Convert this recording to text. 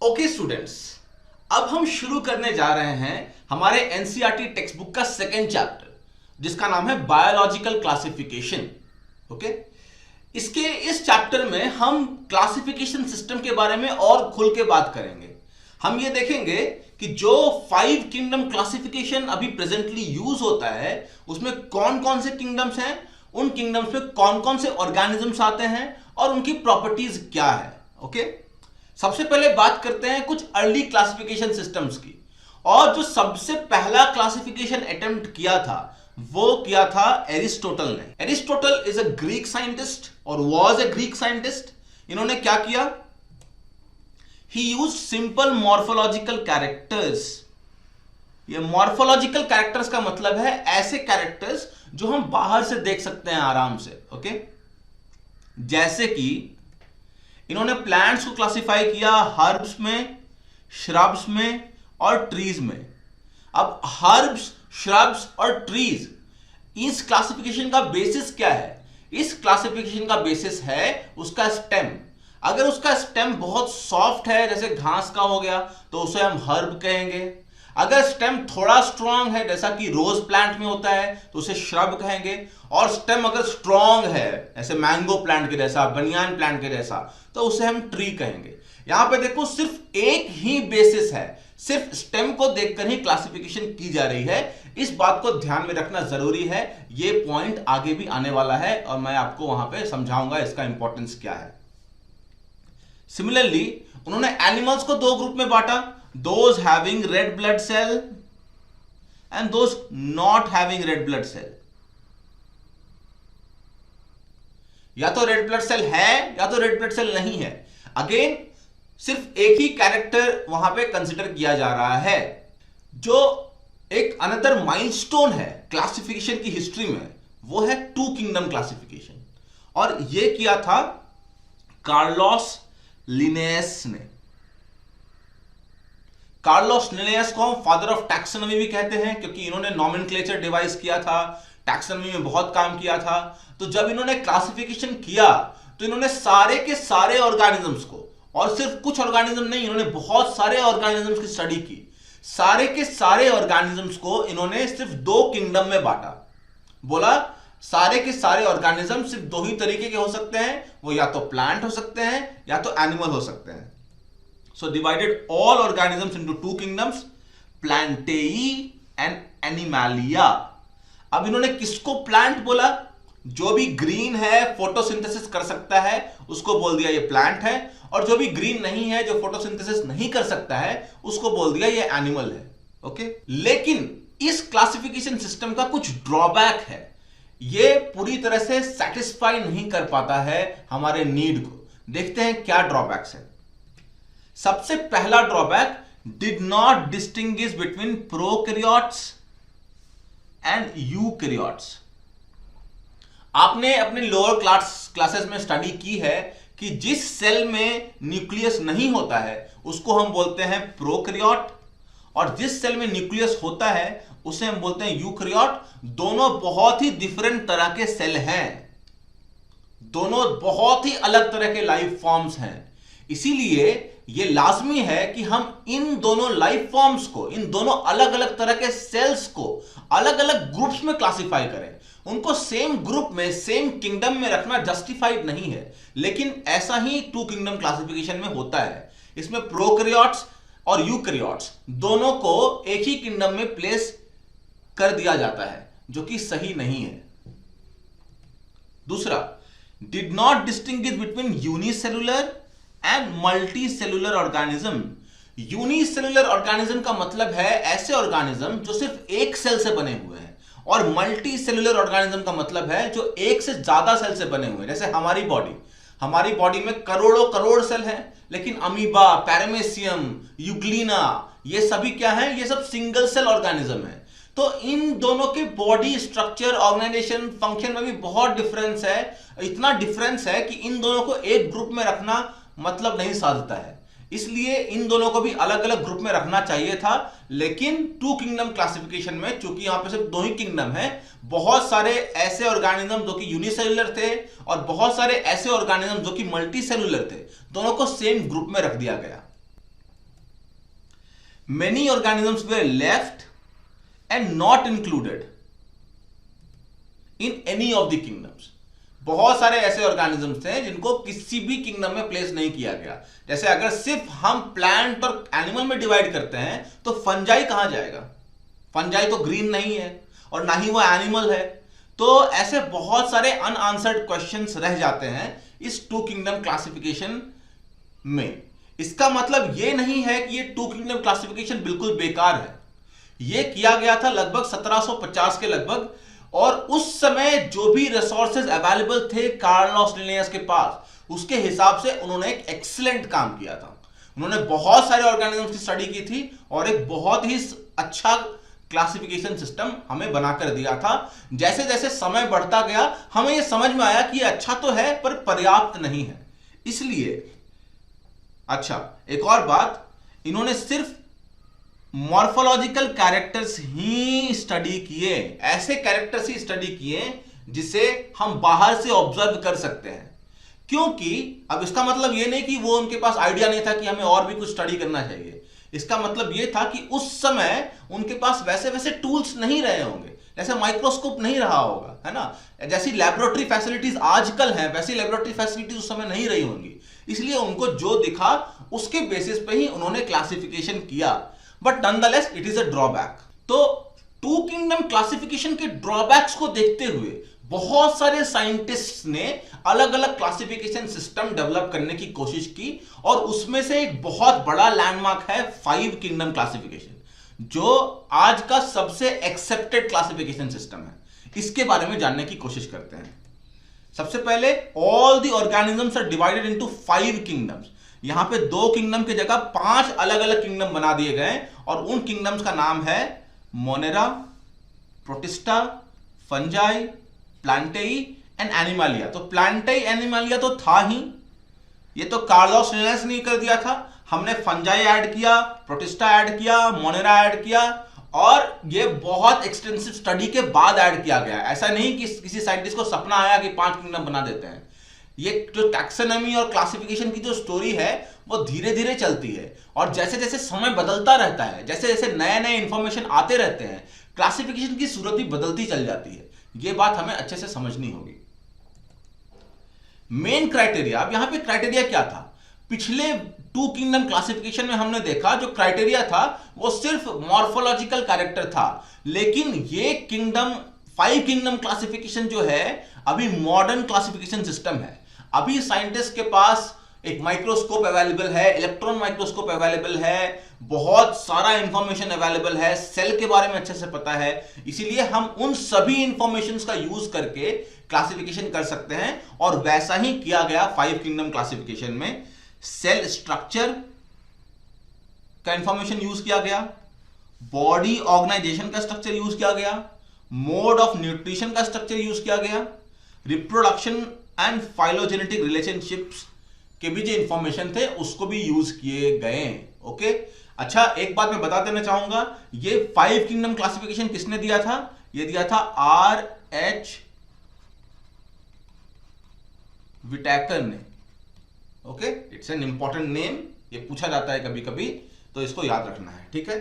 Okay students, अब हम शुरू करने जा रहे हैं हमारे एनसीईआरटी टेक्स्ट बुक का सेकेंड चैप्टर जिसका नाम है बायोलॉजिकल क्लासिफिकेशन। ओके, इसके इस चैप्टर में हम क्लासिफिकेशन सिस्टम के बारे में और खुल के बात करेंगे। हम ये देखेंगे कि जो 5 किंगडम क्लासिफिकेशन अभी प्रेजेंटली यूज होता है उसमें कौन कौन से किंगडम्स हैं, उन किंगडम्स में कौन कौन से ऑर्गेनिजम्स आते हैं और उनकी प्रॉपर्टीज क्या है। ओके, सबसे पहले बात करते हैं कुछ अर्ली क्लासिफिकेशन सिस्टम्स की। और जो सबसे पहला क्लासिफिकेशन अटेम्प्ट किया था वो किया था एरिस्टोटल ने। Aristotle is a Greek scientist और वाज अ ग्रीक साइंटिस्ट। इन्होंने क्या किया, ही यूज्ड सिंपल मॉर्फोलॉजिकल कैरेक्टर्स। ये मॉर्फोलॉजिकल कैरेक्टर्स का मतलब है ऐसे कैरेक्टर्स जो हम बाहर से देख सकते हैं आराम से। ओके, जैसे कि इन्होंने प्लांट्स को क्लासिफाई किया हर्ब्स में, श्रब्स में और ट्रीज में। अब हर्ब्स, श्रब्स और ट्रीज, इस क्लासिफिकेशन का बेसिस क्या है? इस क्लासिफिकेशन का बेसिस है उसका स्टेम। अगर उसका स्टेम बहुत सॉफ्ट है जैसे घास का हो गया तो उसे हम हर्ब कहेंगे। अगर स्टेम थोड़ा स्ट्रांग है जैसा कि रोज प्लांट में होता है तो उसे श्रब कहेंगे। और स्टेम अगर स्ट्रांग है ऐसे मैंगो प्लांट के जैसा, बनियान प्लांट के जैसा, तो उसे हम ट्री कहेंगे। यहां पे देखो सिर्फ एक ही बेसिस है, सिर्फ स्टेम को देखकर ही क्लासिफिकेशन की जा रही है। इस बात को ध्यान में रखना जरूरी है। यह पॉइंट आगे भी आने वाला है और मैं आपको वहां पे समझाऊंगा इसका इंपॉर्टेंस क्या है। सिमिलरली उन्होंने एनिमल्स को 2 ग्रुप में बांटा, those having red blood cell and those not having red blood cell. या तो रेड ब्लड सेल है या तो रेड ब्लड सेल नहीं है। अगेन सिर्फ एक ही कैरेक्टर वहां पे कंसिडर किया जा रहा है। जो एक अनदर माइलस्टोन है क्लासिफिकेशन की हिस्ट्री में वो है 2 किंगडम क्लासिफिकेशन, और यह किया था कार्लोस लिनेयस ने। कार्लोस लिनेयस को हम फादर ऑफ टैक्सोनॉमी भी कहते हैं क्योंकि इन्होंने नॉमेनक्लेचर डिवाइस किया था, टैक्सोनॉमी में बहुत काम किया था। तो जब इन्होंने क्लासिफिकेशन किया तो इन्होंने सारे के सारे ऑर्गेनिजम्स को, और सिर्फ कुछ ऑर्गेनिज्म नहीं, इन्होंने बहुत सारे ऑर्गेनिजम्स की स्टडी की। सारे के सारे ऑर्गेनिजम्स को इन्होंने सिर्फ 2 किंगडम में बांटा। बोला सारे के सारे ऑर्गेनिज्म सिर्फ 2 ही तरीके के हो सकते हैं, वो या तो प्लांट हो सकते हैं या तो एनिमल हो सकते हैं। So divided all organisms into 2 kingdoms, Plantae and Animalia. अब इन्होंने किसको प्लांट बोला? जो भी ग्रीन है, फोटोसिंथेसिस कर सकता है, उसको बोल दिया ये प्लांट है। और जो भी ग्रीन नहीं है, जो फोटोसिंथेसिस नहीं कर सकता है, उसको बोल दिया ये एनिमल है। ओके, लेकिन इस क्लासिफिकेशन सिस्टम का कुछ ड्रॉबैक है। ये पूरी तरह से सेटिस्फाई नहीं कर पाता है हमारे नीड को। देखते हैं क्या ड्रॉबैक्स है। सबसे पहला drawback, did not distinguish between prokaryotes and eukaryotes. आपने अपने लोअर क्लासेस में स्टडी की है कि जिस सेल में न्यूक्लियस नहीं होता है उसको हम बोलते हैं प्रोकैरियोट, और जिस सेल में न्यूक्लियस होता है उसे हम बोलते हैं यूकैरियोट। दोनों बहुत ही डिफरेंट तरह के सेल हैं, दोनों बहुत ही अलग तरह के लाइफ फॉर्म्स हैं। इसीलिए यह लाजमी है कि हम इन दोनों लाइफ फॉर्म्स को, इन दोनों अलग अलग तरह के सेल्स को अलग अलग ग्रुप्स में क्लासिफाई करें। उनको सेम ग्रुप में, सेम किंगडम में रखना जस्टिफाइड नहीं है, लेकिन ऐसा ही 2 किंगडम क्लासिफिकेशन में होता है। इसमें प्रोकैरियोट्स और यूकैरियोट्स दोनों को एक ही किंगडम में प्लेस कर दिया जाता है, जो कि सही नहीं है। दूसरा, did not distinguish between unicellular and multicellular organism. Unicellular organism का मतलब है ऐसे ऑर्गेनिज्म जो सिर्फ एक सेल से बने हुए हैं, और मल्टी सेलुलर ऑर्गेनिज्म का मतलब है जो एक से ज्यादा सेल से बने हुए हैं। जैसे हमारी बॉडी में करोड़ों करोड़ सेल हैं, लेकिन अमीबा, पैरामेसियम, यूग्लिना, ये सभी क्या है? ये सब सिंगल सेल ऑर्गेनिज्म है। तो इन दोनों के बॉडी स्ट्रक्चर, ऑर्गेनाइजेशन, फंक्शन में भी बहुत डिफरेंस है। इतना डिफरेंस है कि इन दोनों को एक ग्रुप में रखना मतलब नहीं साधता है। इसलिए इन दोनों को भी अलग अलग ग्रुप में रखना चाहिए था, लेकिन 2 किंगडम क्लासिफिकेशन में चूंकि यहां पे सिर्फ 2 ही किंगडम है, बहुत सारे ऐसे ऑर्गेनिज्म जो कि यूनिसेलुलर थे और बहुत सारे ऐसे ऑर्गेनिज्म जो कि मल्टीसेलुलर थे, दोनों को सेम ग्रुप में रख दिया गया। many organisms were left and not included in any of the kingdoms. बहुत सारे ऐसे ऑर्गेनिजम्स थे जिनको किसी भी किंगडम में प्लेस नहीं किया गया. जैसे अगर सिर्फ हम प्लांट और एनिमल में डिवाइड करते हैं तो फंजाई कहां जाएगा? फंजाई तो ग्रीन नहीं है और ना ही वो एनिमल है. तो ऐसे बहुत सारे अनआंसर्ड क्वेश्चंस रह जाते हैं इस टू किंगडम क्लासिफिकेशन में. इसका मतलब ये नहीं है कि ये टू किंगडम क्लासिफिकेशन बिल्कुल बेकार है. ये किया गया था लगभग 1750 के लगभग, और उस समय जो भी रिसोर्सेज अवेलेबल थे कार्लोस लिनियस के पास, उसके हिसाब से उन्होंने एक एक्सीलेंट काम किया था. उन्होंने बहुत सारे ऑर्गेनिजम्स की स्टडी की थी और एक बहुत ही अच्छा क्लासिफिकेशन सिस्टम हमें बनाकर दिया था. जैसे जैसे समय बढ़ता गया हमें यह समझ में आया कि यह अच्छा तो है पर पर्याप्त नहीं है. इसलिए अच्छा, एक और बात, इन्होंने सिर्फ मॉर्फोलॉजिकल कैरेक्टर्स ही स्टडी किए, ऐसे कैरेक्टर्स ही स्टडी किए जिसे हम बाहर से ऑब्जर्व कर सकते हैं. क्योंकि अब इसका मतलब यह नहीं कि वो उनके पास आइडिया नहीं था कि हमें और भी कुछ स्टडी करना चाहिए. इसका मतलब यह था कि उस समय उनके पास वैसे वैसे टूल्स नहीं रहे होंगे, जैसे माइक्रोस्कोप नहीं रहा होगा, है ना. जैसी लैबोरेटरी फैसिलिटीज आजकल हैं वैसी लैबोरेटरी फैसिलिटीज उस समय नहीं रही होंगी. इसलिए उनको जो दिखा उसके बेसिस पे ही उन्होंने क्लासिफिकेशन किया. But nonetheless it is a drawback. तो टू किंगडम क्लासिफिकेशन के ड्रॉबैक्स को देखते हुए बहुत सारे साइंटिस्ट्स ने अलग अलग क्लासिफिकेशन सिस्टम डेवलप करने की कोशिश की, और उसमें से एक बहुत बड़ा लैंडमार्क है 5 किंगडम क्लासिफिकेशन, जो आज का सबसे एक्सेप्टेड क्लासिफिकेशन सिस्टम है. इसके बारे में जानने की कोशिश करते हैं. सबसे पहले, all the organisms are divided into 5 kingdoms. यहां पे 2 किंगडम की जगह 5 अलग अलग किंगडम बना दिए गए, और उन किंगडम्स का नाम है Monera, Protista, Fungi, Plantae and Animalia. तो प्लांटेई एनिमालिया तो था ही, ये तो कार्लोस लिनियस ने कर दिया था. हमने फंजाई ऐड किया, प्रोटिस्टा ऐड किया, मोनेरा ऐड किया, और ये बहुत एक्सटेंसिव स्टडी के बाद ऐड किया गया. ऐसा नहीं कि किसी साइंटिस्ट को सपना आया कि 5 किंगडम बना देते हैं. ये जो टैक्सोनॉमी और क्लासिफिकेशन की जो स्टोरी है वो धीरे धीरे चलती है, और जैसे जैसे समय बदलता रहता है, जैसे जैसे नए नए इंफॉर्मेशन आते रहते हैं, क्लासिफिकेशन की सूरत भी बदलती चल जाती है. ये बात हमें अच्छे से समझनी होगी. मेन क्राइटेरिया, अब यहां पे क्राइटेरिया क्या था? पिछले टू किंगडम क्लासिफिकेशन में हमने देखा जो क्राइटेरिया था वो सिर्फ मॉर्फोलॉजिकल कैरेक्टर था, लेकिन ये किंगडम 5 किंगडम क्लासिफिकेशन जो है अभी मॉडर्न क्लासिफिकेशन सिस्टम है. अभी साइंटिस्ट के पास एक माइक्रोस्कोप अवेलेबल है, इलेक्ट्रॉन माइक्रोस्कोप अवेलेबल है, बहुत सारा इंफॉर्मेशन अवेलेबल है, सेल के बारे में अच्छे से पता है. इसीलिए हम उन सभी इंफॉर्मेशन का यूज करके क्लासिफिकेशन कर सकते हैं, और वैसा ही किया गया 5 किंगडम क्लासिफिकेशन में. सेल स्ट्रक्चर का इंफॉर्मेशन यूज किया गया, बॉडी ऑर्गेनाइजेशन का स्ट्रक्चर यूज किया गया, मोड ऑफ न्यूट्रिशन का स्ट्रक्चर यूज किया गया, रिप्रोडक्शन एंड फाइलोजेनेटिक रिलेशनशिप्स के भी जो इंफॉर्मेशन थे उसको भी यूज किए गए. ओके, अच्छा, एक बात मैं बता देना चाहूंगा, ये 5 किंगडम क्लासिफिकेशन किसने दिया था? ये दिया था R.H. विटैकर ने. Okay, it's an important name, ये पूछा जाता है कभी कभी, तो इसको याद रखना है. ठीक है.